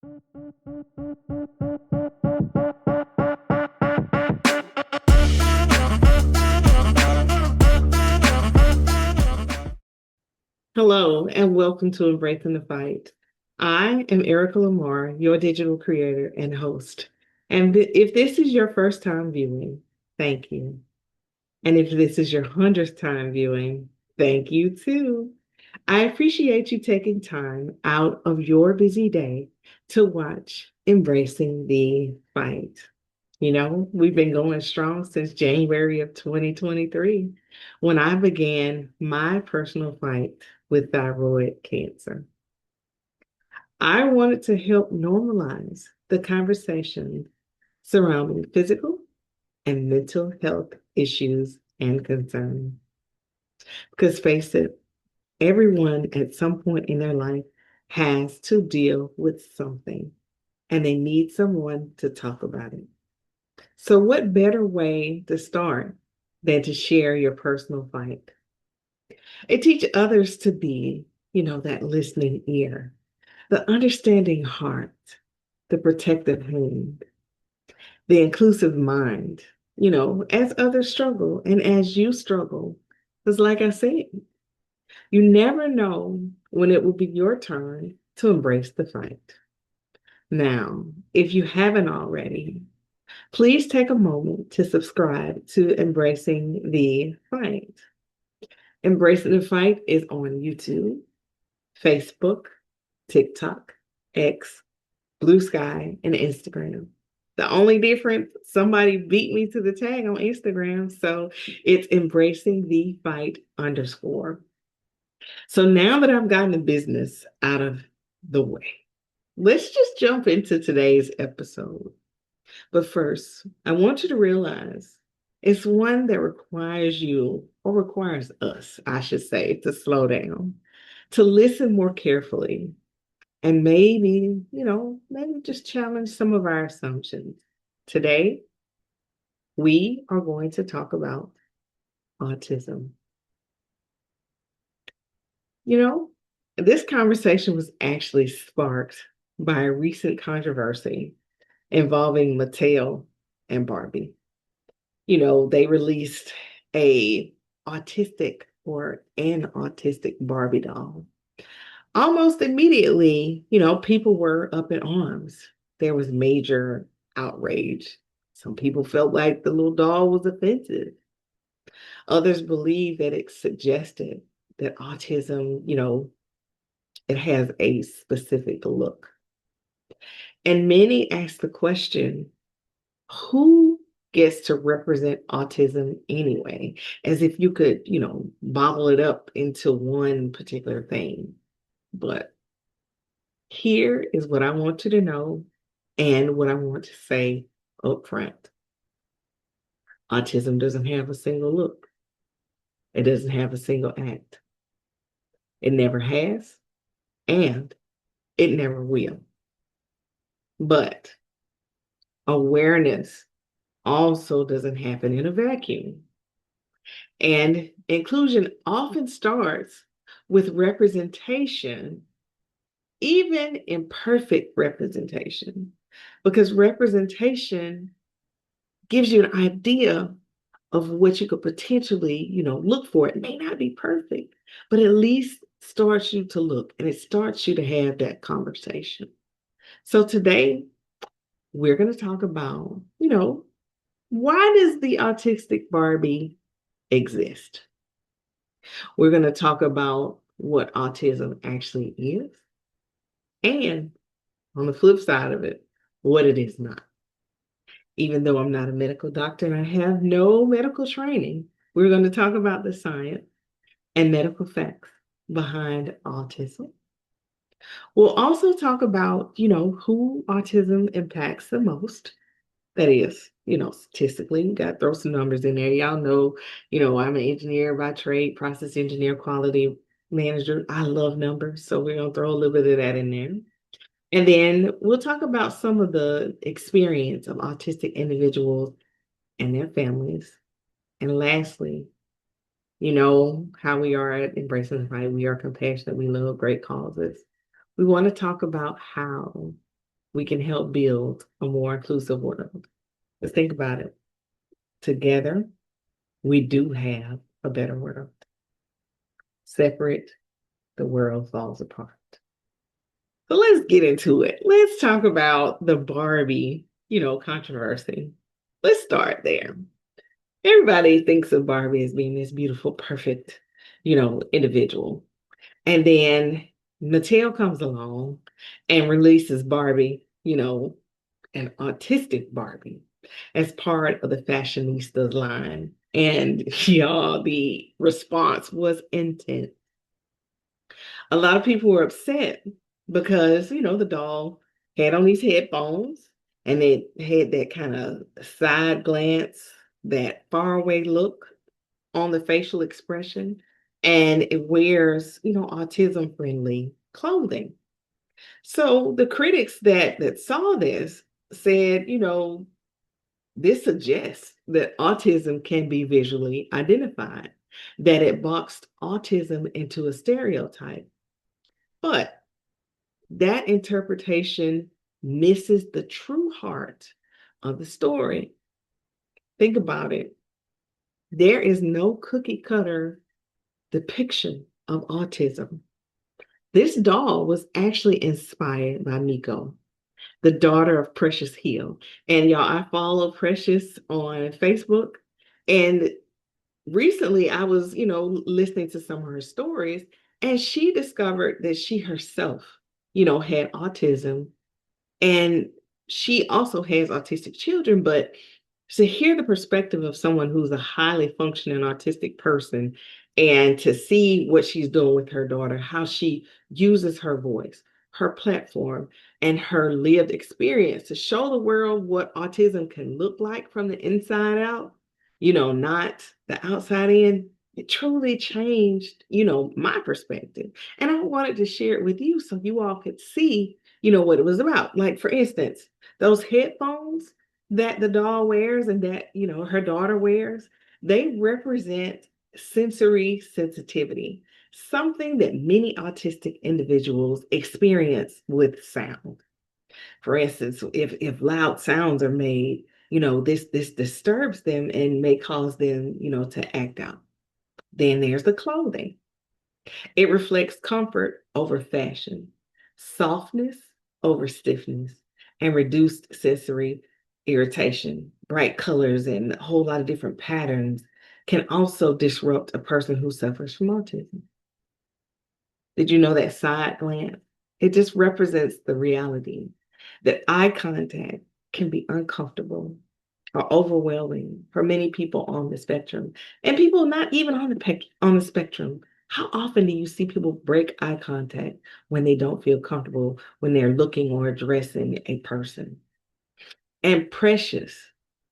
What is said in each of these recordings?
Hello, and welcome to Embracing the Fight. I am Erica Lamar, your digital creator and host. And if this is your first time viewing, thank you. And if this is your 100th time viewing, thank you too. I appreciate you taking time out of your busy day to watch Embracing the Fight. We've been going strong since January of 2023 when I began my personal fight with thyroid cancer. I wanted to help normalize the conversation surrounding physical and mental health issues and concerns. Because face it, everyone at some point in their life has to deal with something and they need someone to talk about it. So, what better way to start than to share your personal fight? It teaches others to be, that listening ear, the understanding heart, the protective hand, the inclusive mind, as others struggle and as you struggle. Because, like I said, you never know when it will be your turn to embrace the fight. Now, if you haven't already, please take a moment to subscribe to Embracing the Fight. Embracing the Fight is on YouTube, Facebook, TikTok, X, Blue Sky, and Instagram. The only difference, somebody beat me to the tag on Instagram, so it's Embracing the Fight _. So now that I've gotten the business out of the way, let's just jump into today's episode. But first, I want you to realize it's one that requires you, or requires us, I should say, to slow down, to listen more carefully, and maybe just challenge some of our assumptions. Today, we are going to talk about autism. This conversation was actually sparked by a recent controversy involving Mattel and Barbie. They released a an autistic Barbie doll. Almost immediately, people were up in arms. There was major outrage. Some people felt like the little doll was offensive. Others believed that it suggested that autism, it has a specific look. And many asked the question, who gets to represent autism anyway? As if you could, bottle it up into one particular thing. But here is what I want you to know and what I want to say up front. Autism doesn't have a single look. It doesn't have a single act. It never has, and it never will. But awareness also doesn't happen in a vacuum. And inclusion often starts with representation, even imperfect representation, because representation gives you an idea of what you could potentially, look for. It may not be perfect, but at least starts you to look and it starts you to have that conversation. So today, we're going to talk about, why does the autistic Barbie exist? We're going to talk about what autism actually is, and on the flip side of it, what it is not. Even though I'm not a medical doctor and I have no medical training, we're going to talk about the science and medical facts behind autism. We'll also talk about, who autism impacts the most. That is, statistically, you got to throw some numbers in there. Y'all know, I'm an engineer by trade, process engineer, quality manager. I love numbers, so we're going to throw a little bit of that in there. And then we'll talk about some of the experience of autistic individuals and their families. And lastly, how we are at Embracing the Fight. We are compassionate. We love great causes. We want to talk about how we can help build a more inclusive world. Let's think about it. Together, we do have a better world. Separate, the world falls apart. So let's get into it. Let's talk about the Barbie, controversy. Let's start there. Everybody thinks of Barbie as being this beautiful, perfect, individual. And then Mattel comes along and releases Barbie, an autistic Barbie as part of the fashionistas line. And y'all, the response was intense. A lot of people were upset because, the doll had on these headphones and it had that kind of side glance, that faraway look on the facial expression, and it wears, autism friendly clothing. So the critics that saw this said, this suggests that autism can be visually identified, that it boxed autism into a stereotype. But that interpretation misses the true heart of the story. Think about it. There is no cookie cutter depiction of autism. This doll was actually inspired by Mikko, the daughter of Precious Hill. And y'all, I follow Precious on Facebook. And recently I was, listening to some of her stories, and she discovered that she herself, had autism. And she also has autistic children, but to hear the perspective of someone who's a highly functioning autistic person and to see what she's doing with her daughter, how she uses her voice, her platform, and her lived experience to show the world what autism can look like from the inside out, not the outside in. It truly changed, my perspective. And I wanted to share it with you so you all could see, what it was about. Like, for instance, those headphones that the doll wears and that, her daughter wears, they represent sensory sensitivity, something that many autistic individuals experience with sound. For instance, if loud sounds are made, this disturbs them and may cause them, to act out. Then there's the clothing. It reflects comfort over fashion, softness over stiffness, and reduced sensory irritation. Bright colors and a whole lot of different patterns can also disrupt a person who suffers from autism. Did you know that side glance? It just represents the reality that eye contact can be uncomfortable or overwhelming for many people on the spectrum, and people not even on the spectrum. How often do you see people break eye contact when they don't feel comfortable when they're looking or addressing a person? And Precious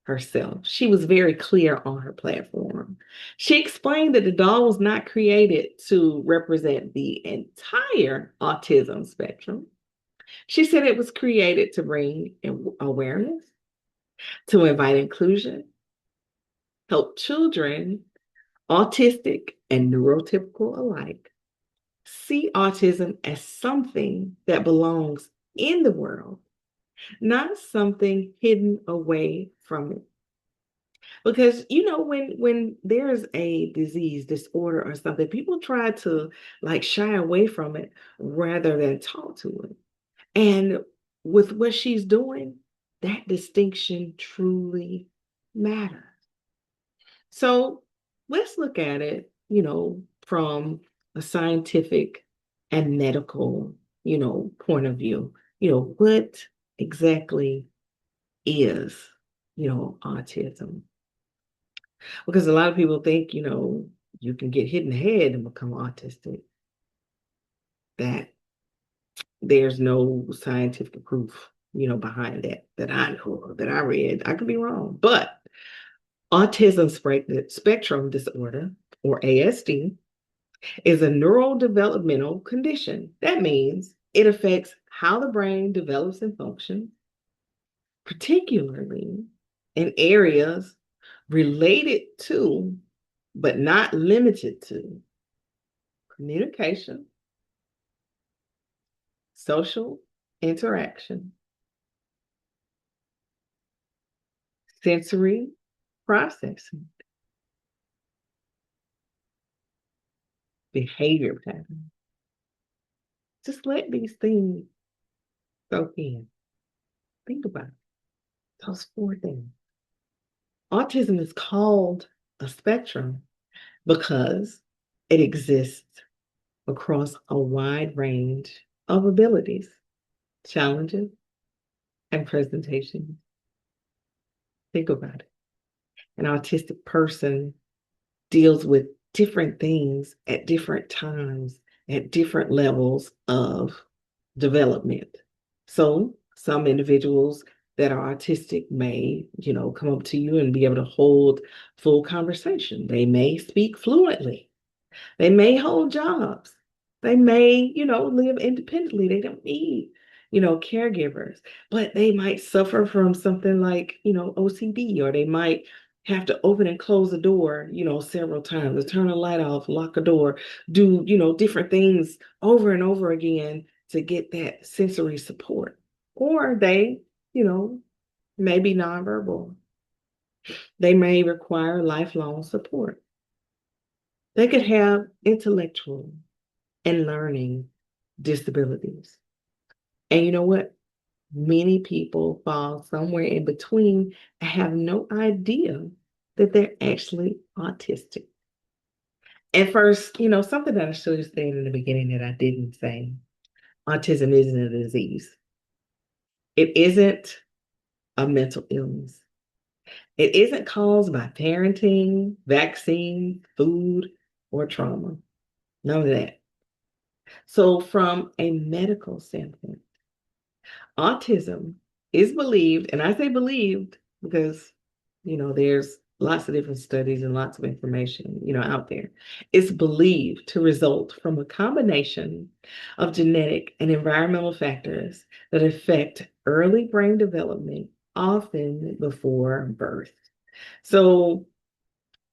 herself, she was very clear on her platform. She explained that the doll was not created to represent the entire autism spectrum. She said it was created to bring awareness, to invite inclusion, help children, autistic and neurotypical alike, see autism as something that belongs in the world, not something hidden away from it. Because when there's a disease, disorder, or something, people try to like shy away from it rather than talk to it. And with what she's doing, that distinction truly matters. So let's look at it, from a scientific and medical, point of view. What exactly is, autism? Because a lot of people think, you can get hit in the head and become autistic. That there's no scientific proof, behind that I know of, that I read. I could be wrong, but autism spectrum disorder, or ASD, is a neurodevelopmental condition. That means it affects how the brain develops and functions, particularly in areas related to, but not limited to, communication, social interaction, sensory processing, behavior pattern. Just let these things soak in. Think about it. Those four things. Autism is called a spectrum because it exists across a wide range of abilities, challenges, and presentations. Think about it. An autistic person deals with different things at different times, at different levels of development. So some individuals that are autistic may, come up to you and be able to hold full conversation. They may speak fluently. They may hold jobs. They may, live independently. They don't need, caregivers, but they might suffer from something like, OCD, or they might have to open and close the door, several times, to turn a light off, lock a door, do, different things over and over again to get that sensory support. Or they, you know, may be nonverbal. They may require lifelong support. They could have intellectual and learning disabilities. And you know what? Many people fall somewhere in between and have no idea that they're actually autistic. At first, something that I should have said in the beginning that I didn't say, autism isn't a disease. It isn't a mental illness. It isn't caused by parenting, vaccine, food, or trauma. None of that. So, from a medical standpoint, autism is believed, and I say believed because, there's lots of different studies and lots of information, out there. It's believed to result from a combination of genetic and environmental factors that affect early brain development, often before birth. So,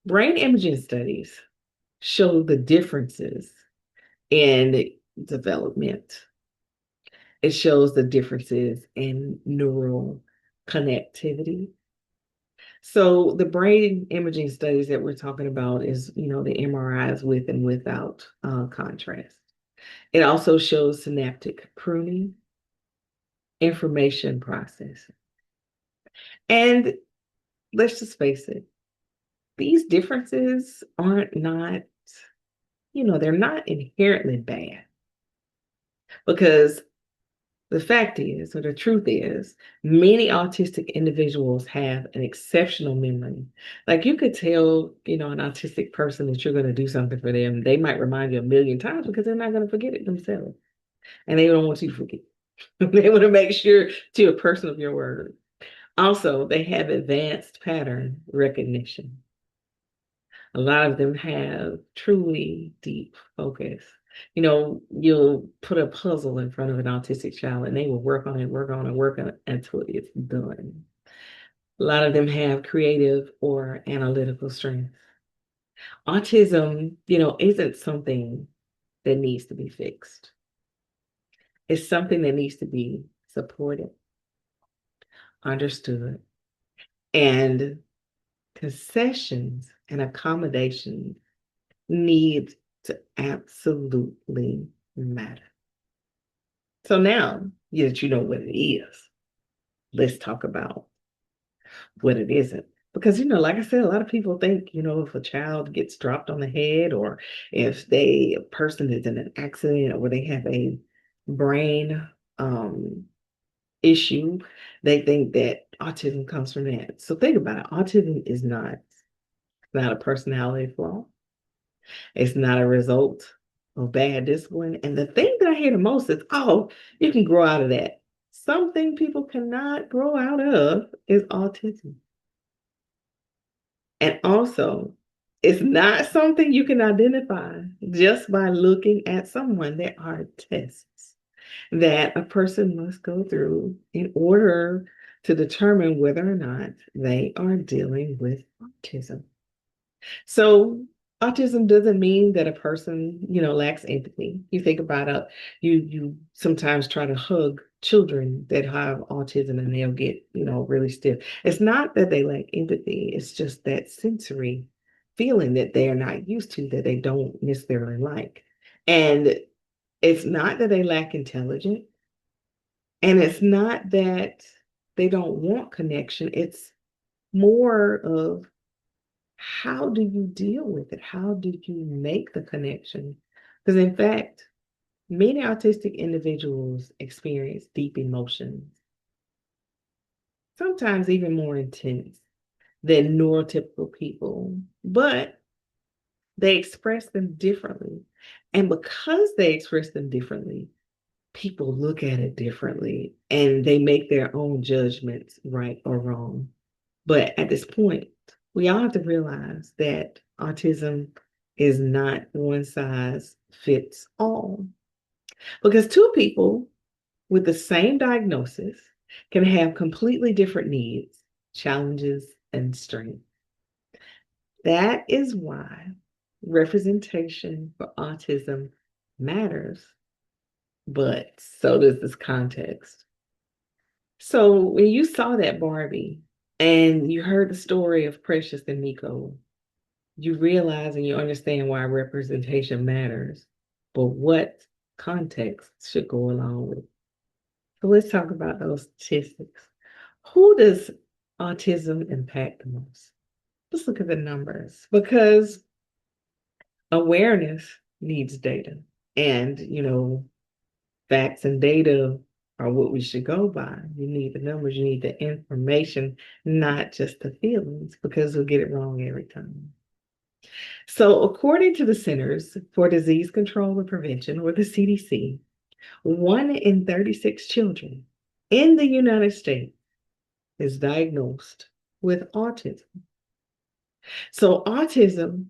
brain imaging studies show the differences in development. It shows the differences in neural connectivity. So the brain imaging studies that we're talking about is, the MRIs with and without contrast. It also shows synaptic pruning, information processing. And let's just face it, these differences aren't not, they're not inherently bad, because the fact is, or the truth is, many autistic individuals have an exceptional memory. Like, you could tell, an autistic person that you're going to do something for them. They might remind you a million times because they're not going to forget it themselves. And they don't want you to forget. They want to make sure to a person of your word. Also, they have advanced pattern recognition. A lot of them have truly deep focus. You'll put a puzzle in front of an autistic child and they will work on it, work on it, work on it until it's done. A lot of them have creative or analytical strength. Autism, isn't something that needs to be fixed. It's something that needs to be supported, understood, and concessions and accommodations need to absolutely matter. So now that you know what it is, let's talk about what it isn't. Because, like I said, a lot of people think, if a child gets dropped on the head, or if a person is in an accident, or they have a brain issue, they think that autism comes from that. So think about it. Autism is not a personality flaw. It's not a result of bad discipline. And the thing that I hear the most is, oh, you can grow out of that. Something people cannot grow out of is autism. And also, it's not something you can identify just by looking at someone. There are tests that a person must go through in order to determine whether or not they are dealing with autism. So Autism doesn't mean that a person, lacks empathy. You think about it, you sometimes try to hug children that have autism and they'll get, really stiff. It's not that they lack empathy, it's just that sensory feeling that they are not used to, that they don't necessarily like. And it's not that they lack intelligence, and it's not that they don't want connection. It's more of, how do you deal with it? How do you make the connection? Because, in fact, many autistic individuals experience deep emotions, sometimes even more intense than neurotypical people, but they express them differently. And because they express them differently, people look at it differently and they make their own judgments, right or wrong. But at this point, we all have to realize that autism is not one size fits all. Because two people with the same diagnosis can have completely different needs, challenges, and strengths. That is why representation for autism matters, but so does this context. So when you saw that Barbie and you heard the story of Precious and Mikko, you realize and you understand why representation matters, but what context should go along with. So let's talk about those statistics. Who does autism impact the most? Let's look at the numbers, because awareness needs data. And, facts and data are what we should go by. You need the numbers, you need the information, not just the feelings, because we'll get it wrong every time. So, according to the Centers for Disease Control and Prevention, or the CDC, 1 in 36 children in the United States is diagnosed with autism. So, autism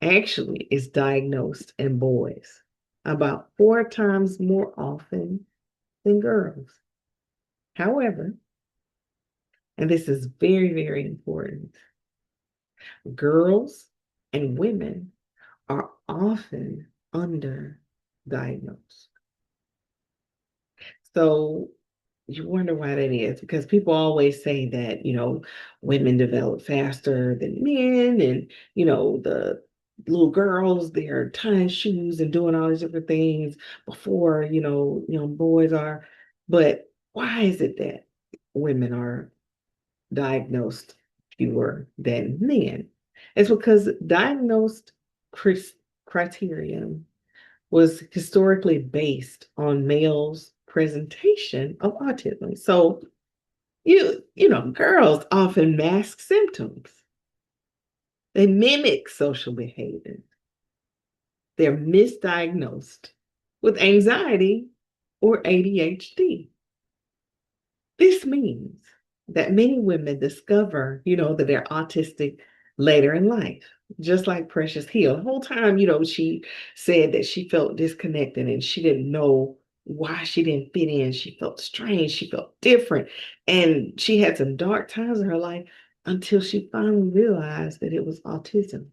actually is diagnosed in boys about 4 times more often than girls. However, and this is very, very important, girls and women are often underdiagnosed. So you wonder why that is, because people always say that, women develop faster than men, and, the little girls, they're tying shoes and doing all these different things before, young boys are. But why is it that women are diagnosed fewer than men? It's because diagnosed criterion was historically based on males' presentation of autism. So girls often mask symptoms. They mimic social behavior. They're misdiagnosed with anxiety or ADHD. This means that many women discover, that they're autistic later in life, just like Precious Hill. The whole time, she said that she felt disconnected and she didn't know why she didn't fit in. She felt strange. She felt different. And she had some dark times in her life until she finally realized that it was autism.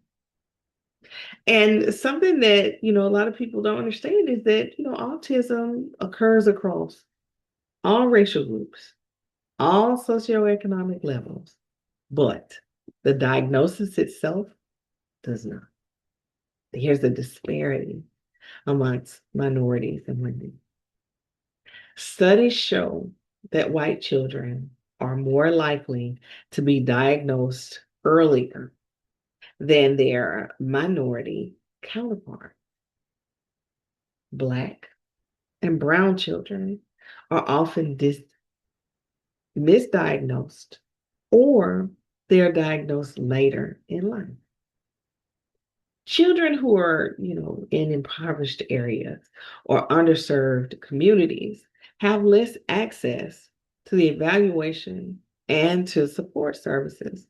And something that, a lot of people don't understand is that, autism occurs across all racial groups, all socioeconomic levels, but the diagnosis itself does not. Here's the disparity amongst minorities and women. Studies show that white children are more likely to be diagnosed earlier than their minority counterpart. Black and brown children are often misdiagnosed, or they're diagnosed later in life. Children who are, in impoverished areas or underserved communities have less access to the evaluation and to support services,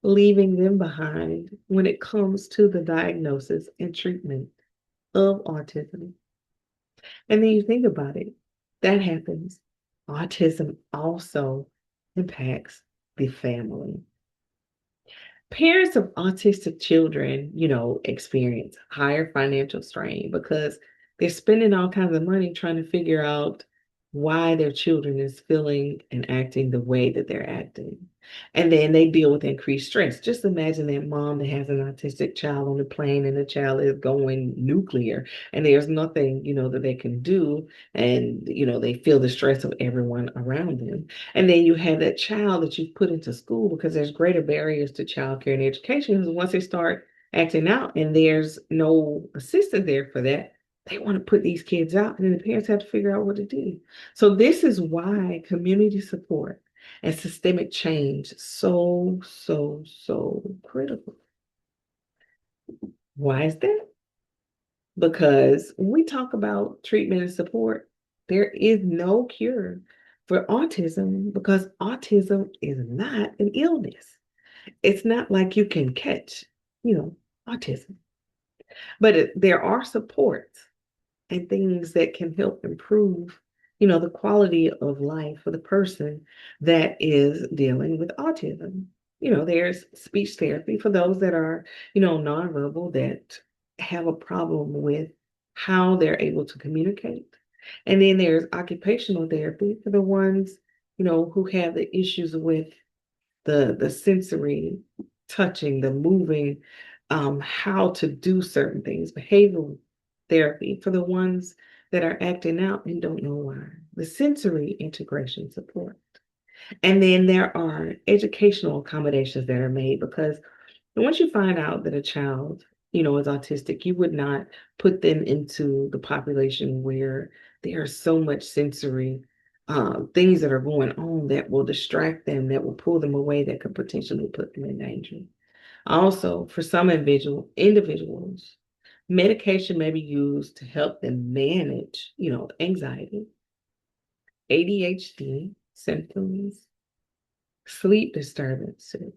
leaving them behind when it comes to the diagnosis and treatment of autism. And then you think about it, that happens. Autism also impacts the family. Parents of autistic children, experience higher financial strain because they're spending all kinds of money trying to figure out why their children is feeling and acting the way that they're acting. And then they deal with increased stress. Just imagine that mom that has an autistic child on the plane and the child is going nuclear and there's nothing, that they can do. And, they feel the stress of everyone around them. And then you have that child that you've put into school because there's greater barriers to childcare and education. Because once they start acting out and there's no assistance there for that, they want to put these kids out, and then the parents have to figure out what to do. So this is why community support and systemic change so, so, so critical. Why is that? Because when we talk about treatment and support, there is no cure for autism because autism is not an illness. It's not like you can catch, you know, autism, but there are supports and things that can help improve, the quality of life for the person that is dealing with autism. There's speech therapy for those that are, nonverbal that have a problem with how they're able to communicate. And then there's occupational therapy for the ones, who have the issues with the sensory touching, the moving, how to do certain things, behavioral therapy for the ones that are acting out and don't know why, the sensory integration support. And then there are educational accommodations that are made because once you find out that a child, is autistic, you would not put them into the population where there's so much sensory things that are going on that will distract them, that will pull them away, that could potentially put them in danger. Also, for some individuals, medication may be used to help them manage, anxiety, ADHD symptoms, sleep disturbances,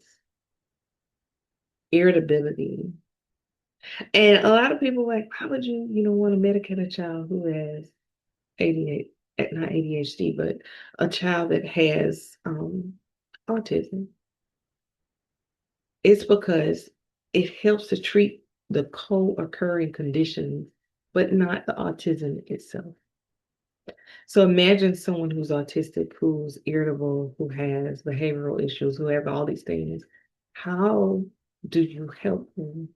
irritability. And a lot of people like, how would you, want to medicate a child who has ADHD, not ADHD, but a child that has autism? It's because it helps to treat the co-occurring conditions, but not the autism itself. So imagine someone who's autistic, who's irritable, who has behavioral issues, who have all these things. How do you help them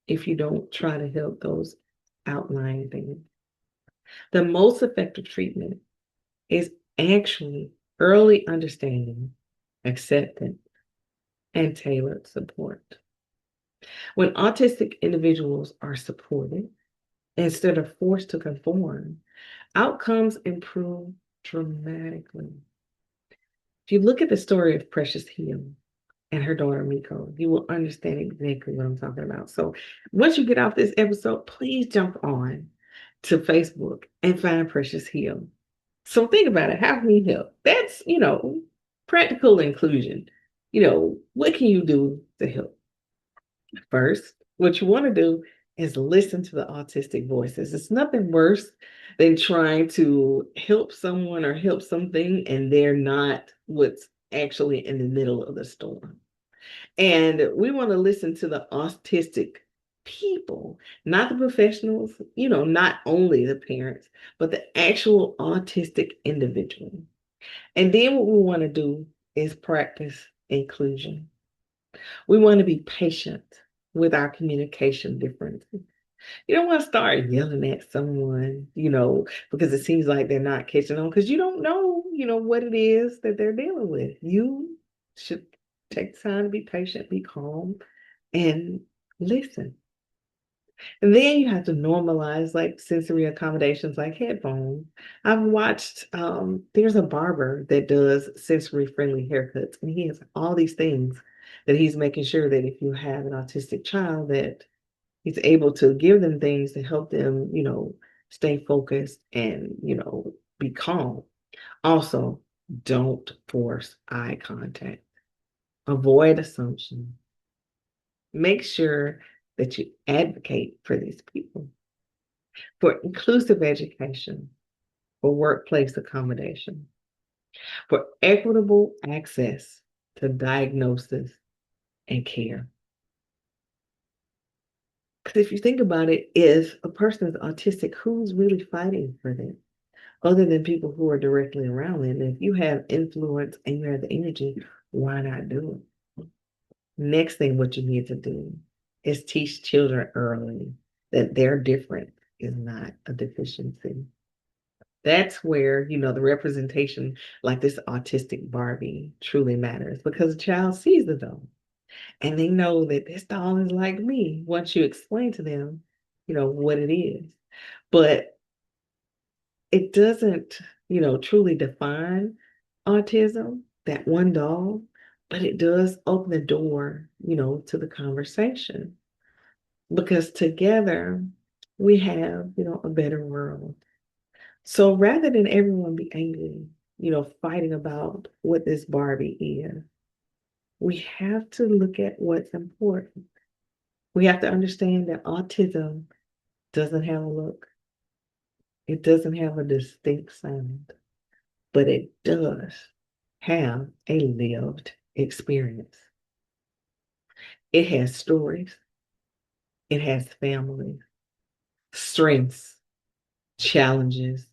if you don't try to help those outlying things? The most effective treatment is actually early understanding, acceptance, and tailored support. When autistic individuals are supported instead of forced to conform, outcomes improve dramatically. If you look at the story of Precious Hill and her daughter Mikko, you will understand exactly what I'm talking about. So once you get off this episode, please jump on to Facebook and find Precious Hill. So think about it. How can we help? That's, practical inclusion. What can you do to help? First, what you want to do is listen to the autistic voices. It's nothing worse than trying to help someone or help something and they're not what's actually in the middle of the storm. And we want to listen to the autistic people, not the professionals, not only the parents, but the actual autistic individual. And then what we want to do is practice inclusion. We want to be patient with our communication differences. You don't want to start yelling at someone, because it seems like they're not catching on because you don't know, what it is that they're dealing with. You should take time to be patient, be calm, and listen. And then you have to normalize like sensory accommodations like headphones. I've watched, there's a barber that does sensory friendly haircuts, and he has all these things that he's making sure that if you have an autistic child, that he's able to give them things to help them, stay focused and, be calm. Also, don't force eye contact. Avoid assumption. Make sure that you advocate for these people, for inclusive education, for workplace accommodation, for equitable access to diagnosis and care. Because if you think about it, if a person is autistic, who's really fighting for them? Other than people who are directly around them. If you have influence and you have the energy, why not do it? Next thing, what you need to do is teach children early that they're different is not a deficiency. That's where, the representation like this autistic Barbie truly matters because a child sees the doll and they know that this doll is like me once you explain to them, what it is. But it doesn't, truly define autism, that one doll, but it does open the door, to the conversation because together we have, a better world. So rather than everyone be angry, fighting about what this Barbie is, we have to look at what's important. We have to understand that autism doesn't have a look. It doesn't have a distinct sound, but it does have a lived experience. It has stories, it has families, strengths, challenges,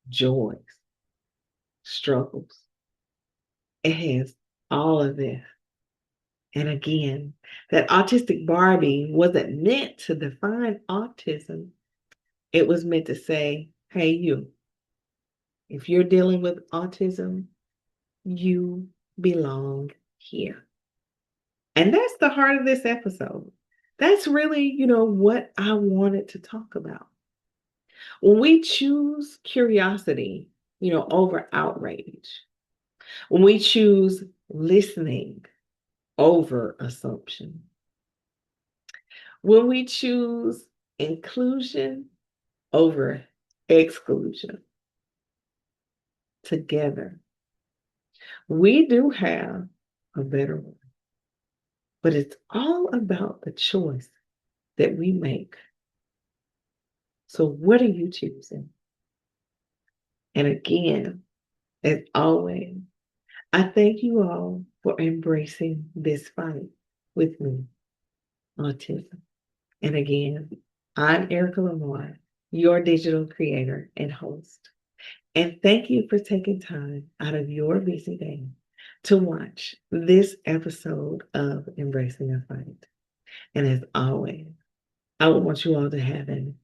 joys, struggles. It has all of this. And again, that autistic Barbie wasn't meant to define autism. It was meant to say, hey, you, if you're dealing with autism, you belong here. And that's the heart of this episode. That's really, what I wanted to talk about. When we choose curiosity, over outrage, when we choose listening over assumption, when we choose inclusion over exclusion, together, we do have a better one. But it's all about the choice that we make. So, what are you choosing? And again, as always, I thank you all for embracing this fight with me, autism. And again, I'm Erica Lamar, your digital creator and host. And thank you for taking time out of your busy day to watch this episode of Embracing the Fight. And as always, I want you all to have an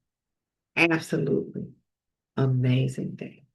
absolutely amazing day.